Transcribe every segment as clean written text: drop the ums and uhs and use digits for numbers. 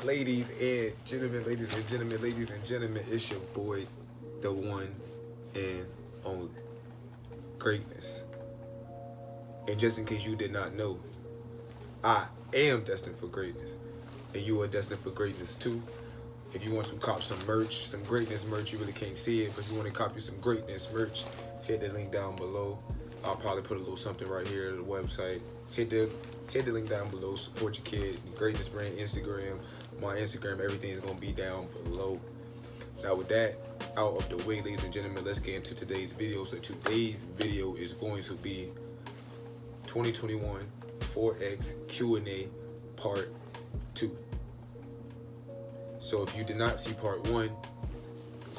Ladies and gentlemen, it's your boy, the one and only greatness. And just in case you did not know, I am destined for greatness, and you are destined for greatness too. If you want to cop some merch, some greatness merch, you really can't see it, but if you want to cop you some greatness merch, hit the link down below. I'll probably put a little something right here at the website. Hit the link down below. Support your kid. Greatness brand Instagram. My Instagram, everything is gonna be down below. Now with that out of the way, ladies and gentlemen, let's get into today's video. So today's video is going to be 2021 Forex Q&A part 2. So if you did not see part 1,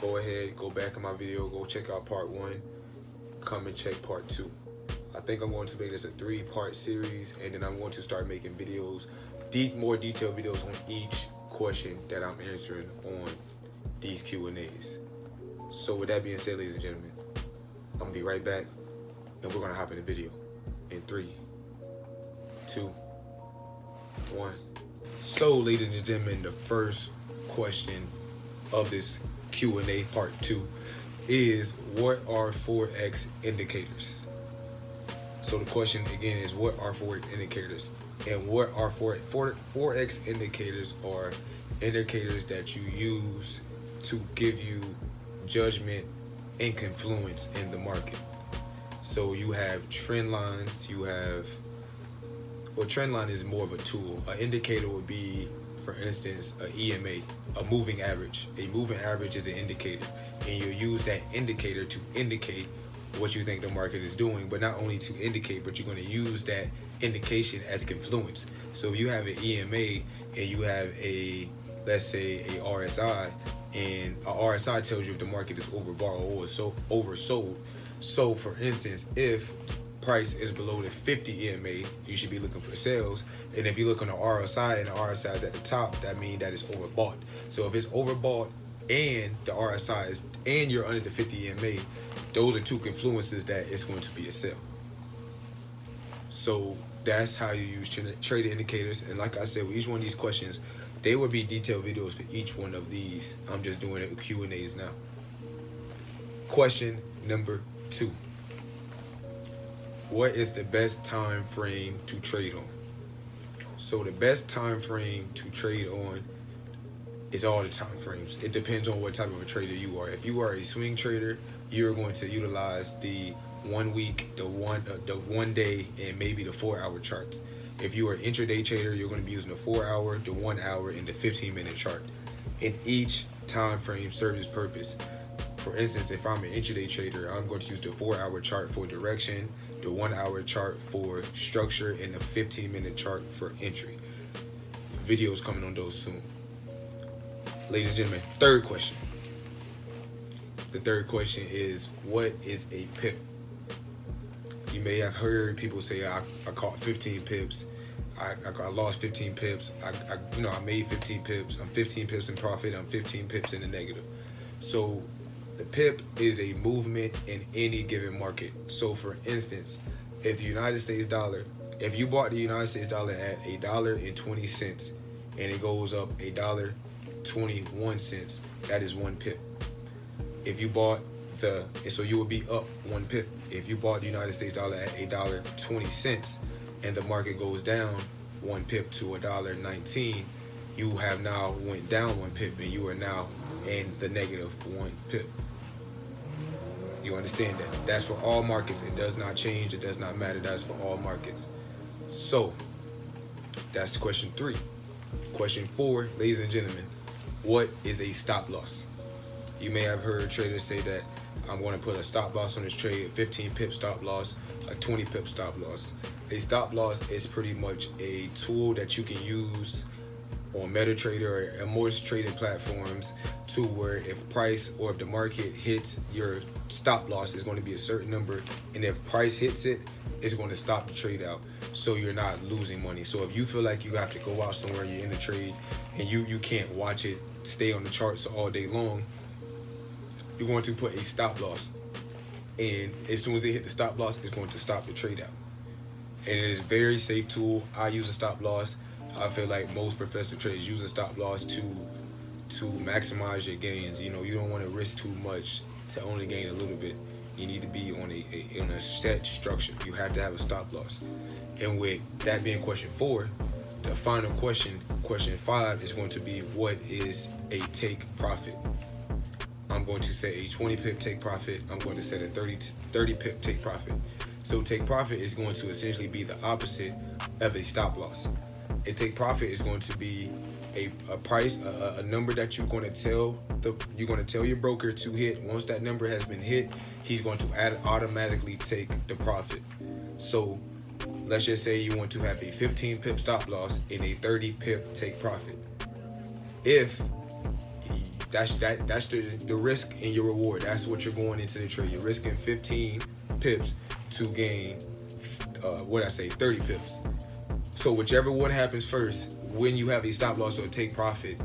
go ahead, go back in my video, go check out part 1, come and check part 2. I think I'm going to make this a 3-part series, and then I'm going to start making videos, more detailed videos on each question that I'm answering on these Q&As. So with that being said, ladies and gentlemen, I'm gonna be right back, and we're gonna hop in the video in 3, 2, 1. So ladies and gentlemen, the first question of this Q&A part 2 is, what are Forex indicators? So the question again is, what are Forex indicators? And what are Forex indicators are indicators that you use to give you judgment and confluence in the market. So you have trend lines, trend line is more of a tool. An indicator would be, for instance, a EMA, a moving average. A moving average is an indicator, and you use that indicator to indicate what you think the market is doing, but not only to indicate, but you're going to use that indication as confluence. So if you have an EMA and you have let's say a RSI, and a RSI tells you if the market is overbought or oversold. So for instance, if price is below the 50 EMA, you should be looking for sales. And if you look on the RSI and the RSI is at the top, that means that it's overbought. So if it's overbought and the RSI is, and you're under the 50 EMA, those are two confluences that it's going to be a sell. So that's how you use trade indicators. And like I said, with each one of these questions, there will be detailed videos for each one of these. I'm just doing it with Q&As now. Question number 2. What is the best time frame to trade on? So the best time frame to trade on is all the time frames. It depends on what type of a trader you are. If you are a swing trader, you're going to utilize the 1 week, the one day, and maybe the 4-hour charts. If you are an intraday trader, you're going to be using the 4-hour, the 1 hour, and the 15-minute chart. And each time frame serves its purpose. For instance, if I'm an intraday trader, I'm going to use the 4-hour chart for direction, the 1-hour chart for structure, and the 15-minute chart for entry. Videos coming on those soon. Ladies and gentlemen, third question. The third question is, what is a pip? You may have heard people say, I caught 15 pips. I lost 15 pips. I made 15 pips. I'm 15 pips in profit. I'm 15 pips in the negative. So the pip is a movement in any given market. So for instance, if the United States dollar, if you bought the United States dollar at $1.20 and it goes up $1.21, that is 1 pip. If you bought so you will be up 1 pip. If you bought the United States dollar at $1.20 and the market goes down 1 pip to $1.19, you have now went down 1 pip and you are now in the negative 1 pip. You understand that? That's for all markets. It does not change. It does not matter. That's for all markets. So that's question 3. Question 4, ladies and gentlemen, what is a stop loss? You may have heard traders say that I'm going to put a stop loss on this trade, a 15 pip stop loss, a 20 pip stop loss. A stop loss is pretty much a tool that you can use on MetaTrader or most trading platforms to where if price or if the market hits your stop loss, is going to be a certain number, and if price hits it, it's going to stop the trade out, so you're not losing money. So if you feel like you have to go out somewhere, you're in a trade, and you can't watch it stay on the charts all day long, you're going to put a stop loss, and as soon as it hit the stop loss, it's going to stop the trade out. And it is a very safe tool. I use a stop loss. I feel like most professional traders use a stop loss to maximize your gains. You know, you don't want to risk too much to only gain a little bit. You need to be on a set structure. You have to have a stop loss. And with that being question 4, the final question, question 5, is going to be, what is a take profit? I'm going to set a 20 pip take profit. I'm going to set a 30 pip take profit. So take profit is going to essentially be the opposite of a stop loss. A take profit is going to be a price, a number that you're going to tell your broker to hit. Once that number has been hit, he's going to automatically take the profit. So let's just say you want to have a 15 pip stop loss and a 30 pip take profit. If that's the risk and your reward, that's what you're going into the trade. You're risking 15 pips to gain 30 pips. So whichever one happens first, when you have a stop loss or a take profit,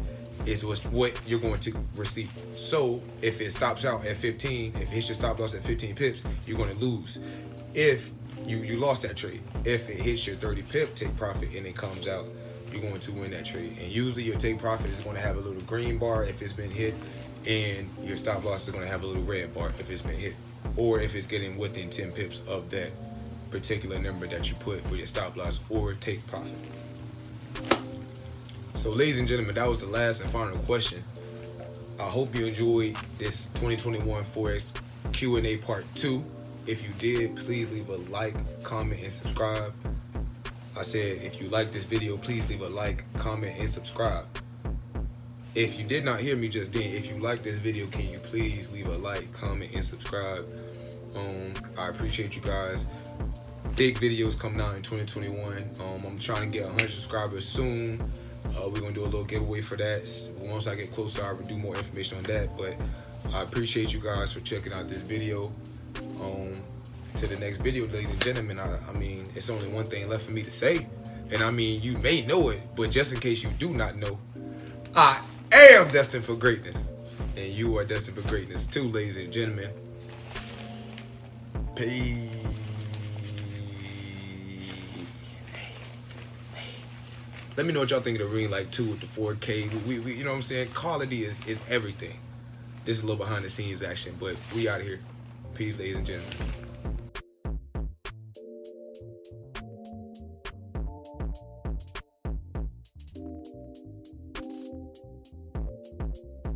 is what you're going to receive. So if it stops out at 15, if it hits your stop loss at 15 pips, you're going to lose. If you lost that trade. If it hits your 30 pip take profit and it comes out, you're going to win that trade. And usually your take profit is going to have a little green bar if it's been hit, and your stop loss is going to have a little red bar if it's been hit, or if it's getting within 10 pips of that particular number that you put for your stop loss or take profit. So ladies and gentlemen, that was the last and final question. I hope you enjoyed this 2021 Forex Q&A part 2. If you did, please leave a like, comment, and subscribe. I said, if you like this video, please leave a like, comment, and subscribe. If you did not hear me just then, if you like this video, can you please leave a like, comment, and subscribe? I appreciate you guys. Big videos coming out in 2021. I'm trying to get 100 subscribers soon. We're gonna do a little giveaway for that. Once I get closer, I will do more information on that. But I appreciate you guys for checking out this video. To the next video, ladies and gentlemen, I mean, it's only one thing left for me to say. And I mean, you may know it, but just in case you do not know, I am destined for greatness. And you are destined for greatness too, ladies and gentlemen. Peace. Let me know what y'all think of the Ring Light 2 with the 4K. We you know what I'm saying? Quality is everything. This is a little behind the scenes action, but we out of here. Peace, ladies and gentlemen.